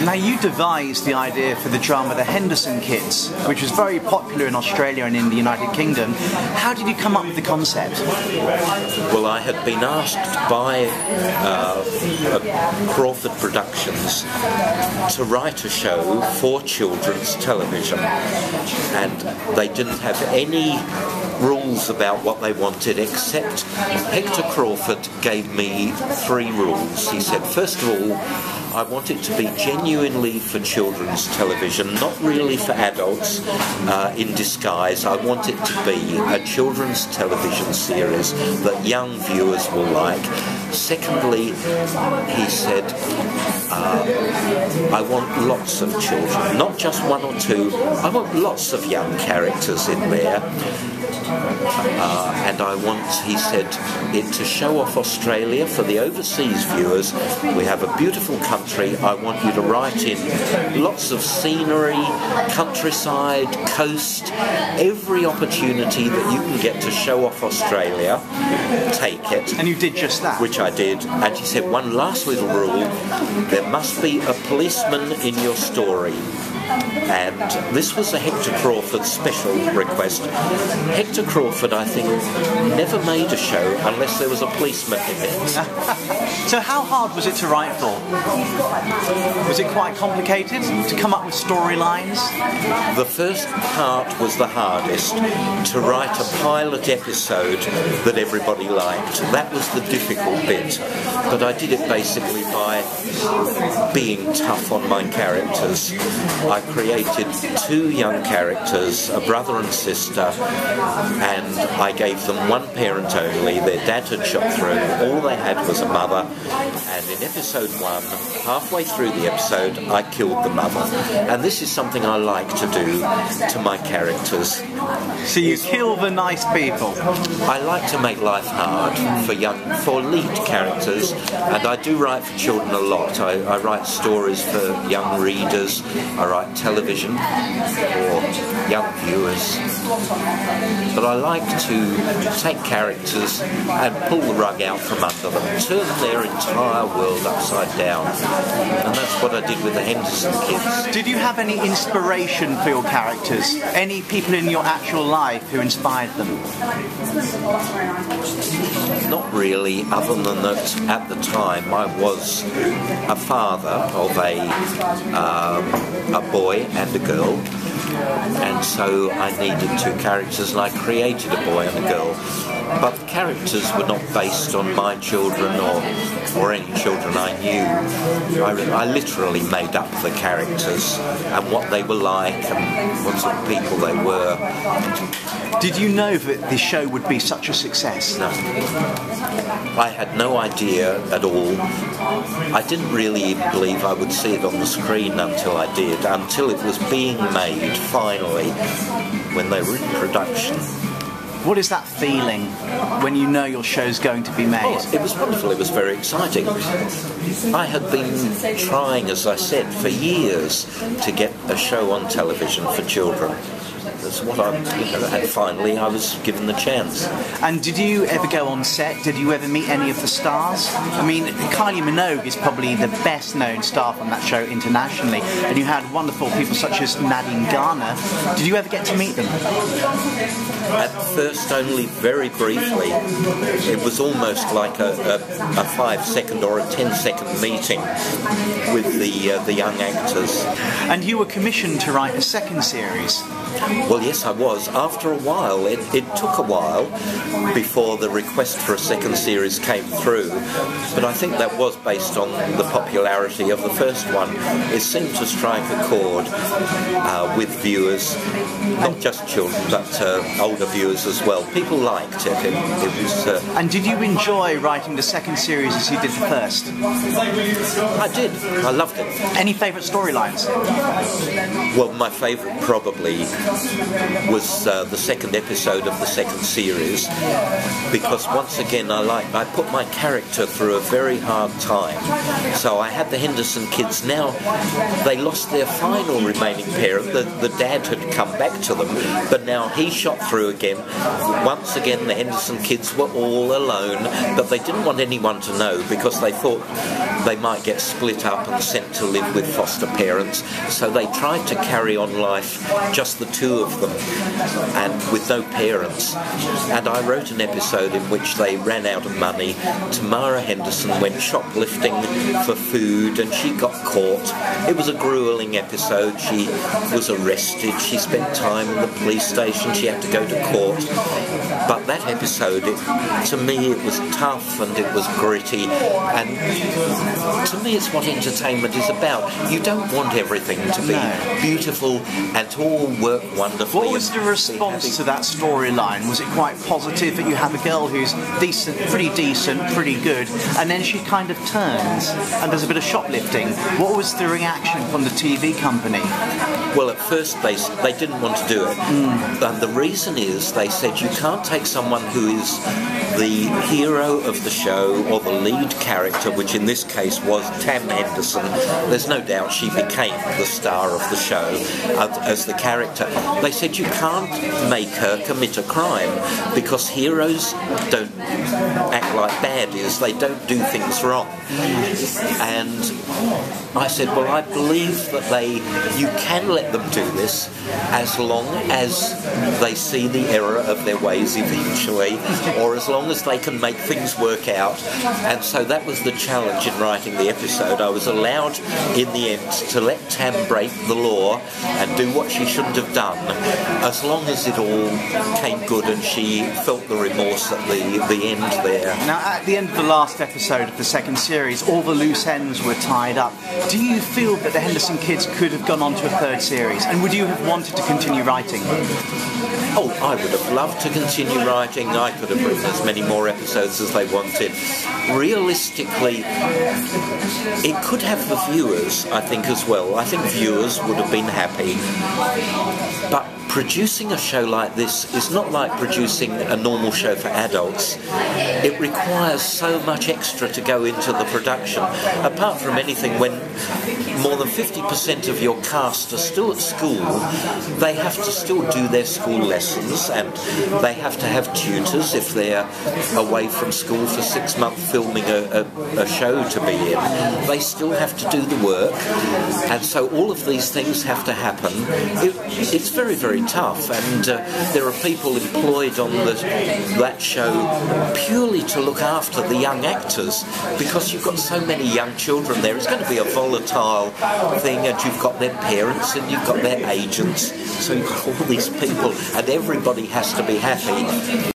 Now, you devised the idea for the drama The Henderson Kids, which was very popular in Australia and in the United Kingdom. How did you come up with the concept? Well, I had been asked by Crawford Productions to write a show for children's television, and they didn't have any rules about what they wanted, except Hector Crawford gave me 3 rules. He said, first of all, I want it to be genuinely for children's television, not really for adults in disguise. I want it to be a children's television series that young viewers will like. Secondly, he said, I want lots of children, not just 1 or 2. I want lots of young characters in there. And I want, he said, it to show off Australia for the overseas viewers. We have a beautiful country. I want you to write in lots of scenery, countryside, coast, every opportunity that you can get to show off Australia, take it. And you did just that. Which I did. And he said, one last little rule, there must be a policeman in your story. And this was a Hector Crawford special request. Hector Crawford, I think, never made a show unless there was a policeman in it. So how hard was it to write for? Was it quite complicated to come up with storylines? The first part was the hardest, to write a pilot episode that everybody liked. That was the difficult bit. But I did it basically by being tough on my characters. I created 2 young characters, a brother and sister, and I gave them 1 parent only. Their dad had shot through. All they had was a mother, and in episode 1, halfway through the episode, I killed the mother. And this is something I like to do to my characters. So you kill the nice people? I like to make life hard for lead characters, and I do write for children a lot. I write stories for young readers. I write television for young viewers. But I like to take characters and pull the rug out from under them, turn their entire world upside down. And that's what I did with the Henderson Kids. Did you have any inspiration for your characters? Any people in your actual life who inspired them? Not really, other than that at the time I was a father of a boy and a girl, and so I needed 2 characters, and I created a boy and a girl. But the characters were not based on my children or any children I knew. I literally made up the characters and what they were like and what sort of people they were. Did you know that the show would be such a success? No. I had no idea at all. I didn't really even believe I would see it on the screen until I did, until it was being made, finally, when they were in production. What is that feeling when you know your show's going to be made? Oh, it was wonderful. It was very exciting. I had been trying, as I said, for years to get a show on television for children. That's what and finally I was given the chance. And did you ever go on set? Did you ever meet any of the stars? I mean, Kylie Minogue is probably the best known star from that show internationally, and you had wonderful people such as Nadine Garner. Did you ever get to meet them? At first only very briefly. It was almost like a 5-second or a 10-second meeting with the young actors. And you were commissioned to write a second series. Well, yes, I was. After a while, it took a while before the request for a second series came through, but I think that was based on the popularity of the first one. It seemed to strike a chord with viewers, not just children, but older viewers as well. People liked it. It was. And did you enjoy writing the second series as you did the first? I did. I loved it. Any favourite storylines? Well, my favourite probably was the second episode of the second series, because once again I put my character through a very hard time. So I had the Henderson kids. Now they lost their final remaining parent. The dad had come back to them, but now he shot through again. Once again the Henderson kids were all alone, but they didn't want anyone to know because they thought they might get split up and sent to live with foster parents. So they tried to carry on life, just the two of them, and with no parents. And I wrote an episode in which they ran out of money. Tamara Henderson went shoplifting for food and she got caught. It was a grueling episode. She was arrested. She spent time in the police station. She had to go to court. But that episode, to me, it was tough and it was gritty. And to me, it's what entertainment is about. You don't want everything to be beautiful and to all work wonderfully. What was the response to that storyline? Was it quite positive that you have a girl who's decent, pretty good, and then she kind of turns and does a bit of shoplifting? What was the reaction from the TV company? Well, at first they didn't want to do it. And the reason is they said you can't take someone who is the hero of the show or the lead character, which in this case was Tam Henderson. There's no doubt she became the star of the show as the character. They said you can't make her commit a crime because heroes don't act like baddies. They don't do things wrong. And I said, well, I believe that you can let them do this as long as they see the error of their ways eventually, or as long as they can make things work out. And so that was the challenge in writing the episode. I was allowed in the end to let Tam break the law and do what she shouldn't have done, as long as it all came good and she felt the remorse at the end there. Now, at the end of the last episode of the second series, all the loose ends were tied up. Do you feel that the Henderson kids could have gone on to a third series, and would you have wanted to continue writing? Oh, I would have loved to continue writing. I could have written as many more episodes as they wanted. Realistically, it could have the viewers, I think, as well. I think viewers would have been happy. But producing a show like this is not like producing a normal show for adults. It requires so much extra to go into the production. Apart from anything, when more than 50% of your cast are still at school, they have to still do their school lessons, and they have to have tutors if they're away from school for 6 months filming a show to be in. They still have to do the work, and so all of these things have to happen. It's very, very tough, and there are people employed on that show purely to look after the young actors, because you've got so many young children there. It's going to be a volatile thing, and you've got their parents and you've got their agents, so you've got all these people, and everybody has to be happy.